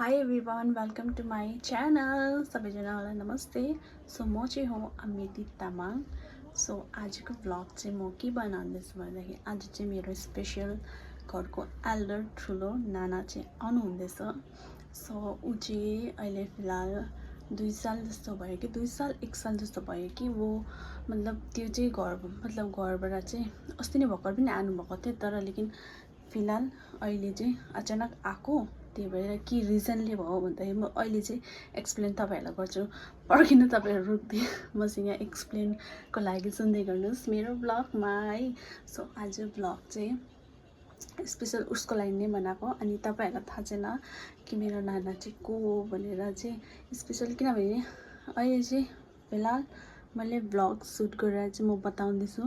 High everyone, welcome to my channel. सबैजनालाई नमस्ते। So म चाहिँ हो अमिति तामाङ। सो आजको भ्लग चाहिँ म के बनाउँदैछु भन्दाखेरि आज चाहिँ मेरो स्पेसल घरको एल्डर ठुलो नाना चाहिँ आउनुहुँदैछ। सो ऊ चाहिँ अहिले फिलहाल 2 साल जस्तो भयो कि 2 साल 1 साल जस्तो भयो कि वो मतलब त्यो चाहिँ घरबाट चाहिँ अस्ति नै भर्खर पनि आउनुभएको थियो, तर लेकिन फिलहाल अहिले चाहिँ अचानक आएको। त्यही भएर के रिजनले भयो भन्दाखेरि म अहिले चाहिँ एक्सप्लेन तपाईँहरूलाई गर्छु। पर्खिनु तपाईँहरू रुक्दै मसँग एक्सप्लेनको लागि सुन्दै गर्नुहोस् मेरो ब्लगमा है। सो आज ब्लग चाहिँ स्पेसल उसको लागि नै बनाएको। अनि तपाईँहरूलाई थाहा छैन कि मेरो नाना चाहिँ को हो भनेर चाहिँ स्पेसल, किनभने अहिले चाहिँ फिलहाल मैले ब्लग सुट गरेर चाहिँ म बताउँदैछु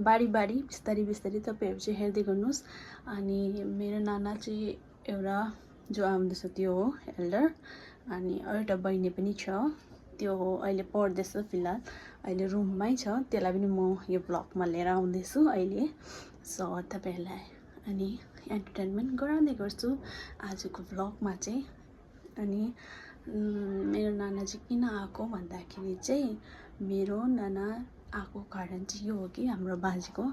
बारी बिस्तारी तपाईँहरू चाहिँ हेर्दै गर्नुहोस्। अनि मेरो नाना चाहिँ एउटा जो आउँदैछ त्यो हो एल्डर, अनि एउटा बहिनी पनि छ, त्यो हो अहिले पढ्दैछ फिलहाल, अहिले रुममै छ। त्यसलाई पनि म यो ब्लगमा लिएर आउँदैछु अहिले। सो तपाईँहरूलाई अनि एन्टरटेनमेन्ट गराउँदै गर्छु आजको ब्लगमा चाहिँ। अनि मेरो नाना चाहिँ किन आएको भन्दाखेरि चाहिँ मेरो नाना आएको कारण चाहिँ यो हो कि हाम्रो बाजेको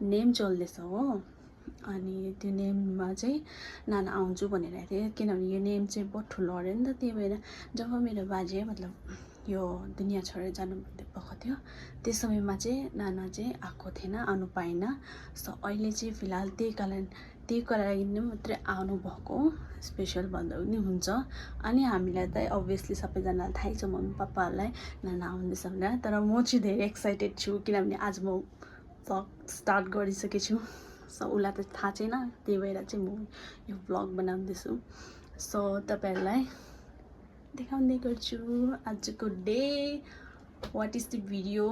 नेम चल्दैछ हो। अनि त्यो नेममा चाहिँ नाना आउँछु भनेर आएको थियो, किनभने यो नेम चाहिँ बहुत ठुलो अरे नि त। त्यही भएर जब मेरो बाजे मतलब यो दुनियाँ छोडेर जानु भएको थियो त्यस समयमा चाहिँ नाना चाहिँ आएको थिएन, आउनु पाएन। सो अहिले चाहिँ फिलहाल त्यही लागि नै मात्रै आउनुभएको स्पेसल भन्दा पनि हुन्छ। अनि हामीलाई त अभियसली सबैजनालाई थाहै छ, मम्मी पापाहरूलाई नाना आउँदैछ भनेर। तर म चाहिँ धेरै एक्साइटेड छु, किनभने आज म भ्लग स्टार्ट गरिसकेको छु। सो उसलाई त थाहा छैन, त्यही भएर चाहिँ म यो भ्लग बनाउँदैछु। सो तपाईँहरूलाई देखाउँदै गर्छु आजको day what is the video.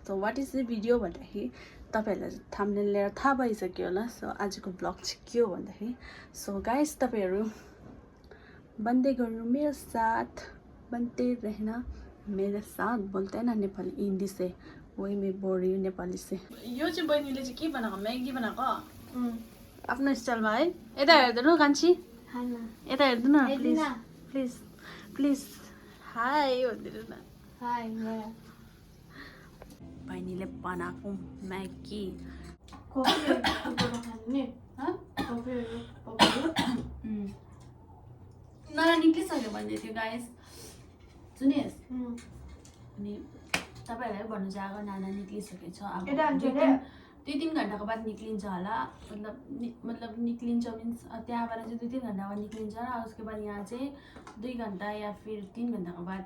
So what is the video भन्दाखेरि तपाईँहरूलाई थम्बनेल लिएर थाहा भइसक्यो होला। सो आजको ब्लग चाहिँ के हो भन्दाखेरि, सो गाइस तपाईँहरू बन्दै गर्नु मेरो साथ, बनते रहना मेरो साथ। बोल्दैन नेपाली, हिन्दी से वही मैं बोल रही हूँ नेपाली से। यो चाहिँ बहिनीले चाहिँ के बनाएको, म्यागी बनाएको आफ्नो स्टाइलमा है। यता हेर्दैन कान्छी, यता हेर्दैन प्लिज प्लिज प्लिज। हाई भनिदिनु न। हाई बहिनीले बनाएको म्यागी। नाना निक्लिसक्यो भन्दै थियो गाइस, सुनिस्। अनि तपाईँहरूलाई भन्नु चाहिँ अब नाना निक्लिसकेको छ। अब 2-3 घन्टाको बाद निक्लिन्छ होला। मतलब निक्लिन्छ मिन्स त्यहाँबाट चाहिँ 2-3 घन्टा बाद निक्लिन्छ र उसको बाद यहाँ चाहिँ 2 घन्टा या फिर 3 घन्टाको बाद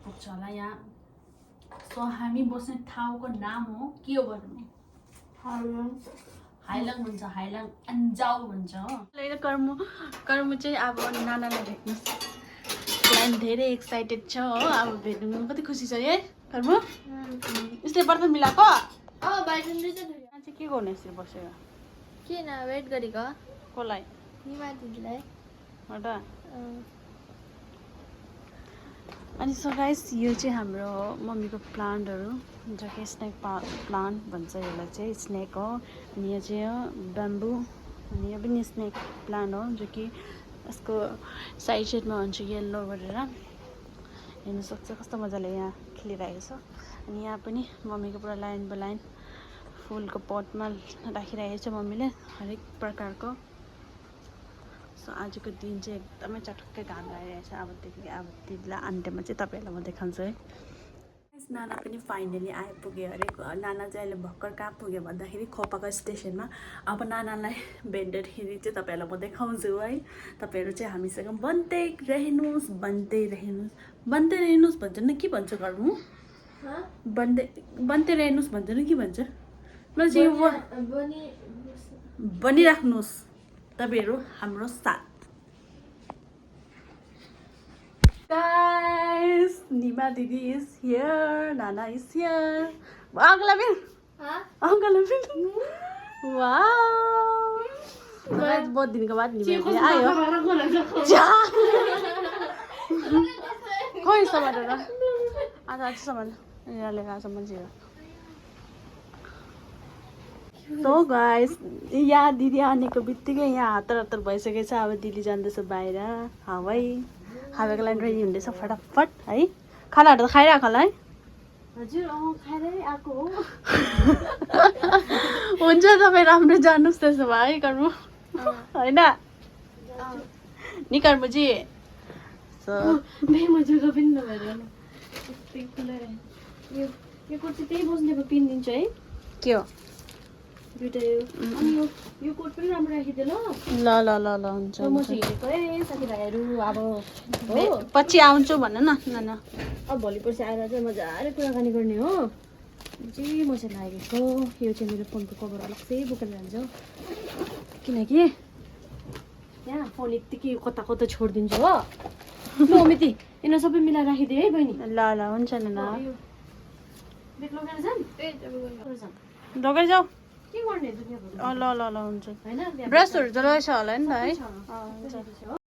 पुग्छ होला यहाँ। सो हामी बस्ने ठाउँको नाम हो के हो भन्नु? हाइलङ भन्छ, हाइलङ अन्जाउ भन्छ हो। कर्म चाहिँ अब नानालाई भेट्नु क्लाइन्ट धेरै एक्साइटेड छ हो। अब भेट्नु कति खुसी छ है कर्म। उसले बर्तन मिलाएको चाहिँ के गर्नु यसरी बसेर? किन वेट गरेको? कसलाई? निमा दिदीलाई। हो त। अनि सो गाइस यो चाहिँ हाम्रो मम्मीको प्लान्टहरू, जो कि स्नेक प्लान्ट भन्छ यसलाई चाहिँ, स्नेक हो। अनि यो चाहिँ हो ब्याम्बू, अनि यो पनि स्नेक प्लान्ट हो, जो कि यसको साइडमा हुन्छ येल्लो गरेर हेर्नु सक्छ कस्तो मजाले यहाँ खिलिरहेको छ। अनि यहाँ पनि मम्मीको पुरा लाइन बाई लाइन फुलको पटमा राखिरहेको छ मम्मीले हरेक प्रकारको। सो आजको दिन चाहिँ एकदमै चटक्कै घाम लागिरहेछ। अब त्यतिलाई अन्त्यमा चाहिँ तपाईँहरूलाई म देखाउँछु है। नाना पनि फाइनली आइपुग्यो अरे। नाना चाहिँ अहिले भर्खर कहाँ पुग्यो भन्दाखेरि खोपाको स्टेसनमा। अब नानालाई भेट्दाखेरि चाहिँ तपाईँहरूलाई म देखाउँछु है। तपाईँहरू चाहिँ हामीसँग बन्दै रहनुहोस् भन्छ न, के भन्छ गर्नु? बन्दै रहनुहोस् भन्छ न, के भन्छ? म चाहिँ बनिराख्नुहोस् तपाईँहरू हाम्रो साथ। Guys, Nima Didi is here. Nana is here. Uncle Abin. Uncle Abin. Wow. Guys, बहुत दिन के बाद निमा दीदी आयो। खोइ सामान र आज सामान यहाँ लिएर आएको मान्छे। सो गाइस यहाँ दिदी आनेको बित्तिकै यहाँ हतार भइसकेको छ। अब दिदी जाँदैछ बाहिर हावै। खावेको लागि रेडी हुँदैछ फटाफट है खानाहरू त खाइराख होला है हजुर खाएरै आएको हो हुन्छ तपाईँ राम्रो जानुहोस् त्यसो भए है कर्म होइन नि कर्मजी बेमा जग्गा पनि नभएर यो कोट चाहिँ त्यही बस्ने पिनिदिन्छु है के हो दुइटा यो अनि यो कोट पनि राम्रो राखिदियो ल ल ल ल ल हुन्छ म चाहिँ हिँडेको है साथीभाइहरू अब हो पछि आउँछु भन न न अब भोलि पर्सि आएर चाहिँ मजाले कुराकानी गर्ने हो चाहिँ म चाहिँ लागेको यो चाहिँ मेरो फोनको कभर अलग्गै बोकेर जान्छ किनकि यहाँ फोन यत्तिकै कता कता छोडिदिन्छु हो ल अमिती यिनीहरू सबै मिलाएर राखिदियो है बहिनी ल ल हुन्छ नि ल बेग लगेर जाऊँ लगेर जाऊ के गर्ने दुनियाँभरि ल ल ल हुन्छ होइन ब्रसहरू त रहेछ होला नि त है छ। हुन्छ छ।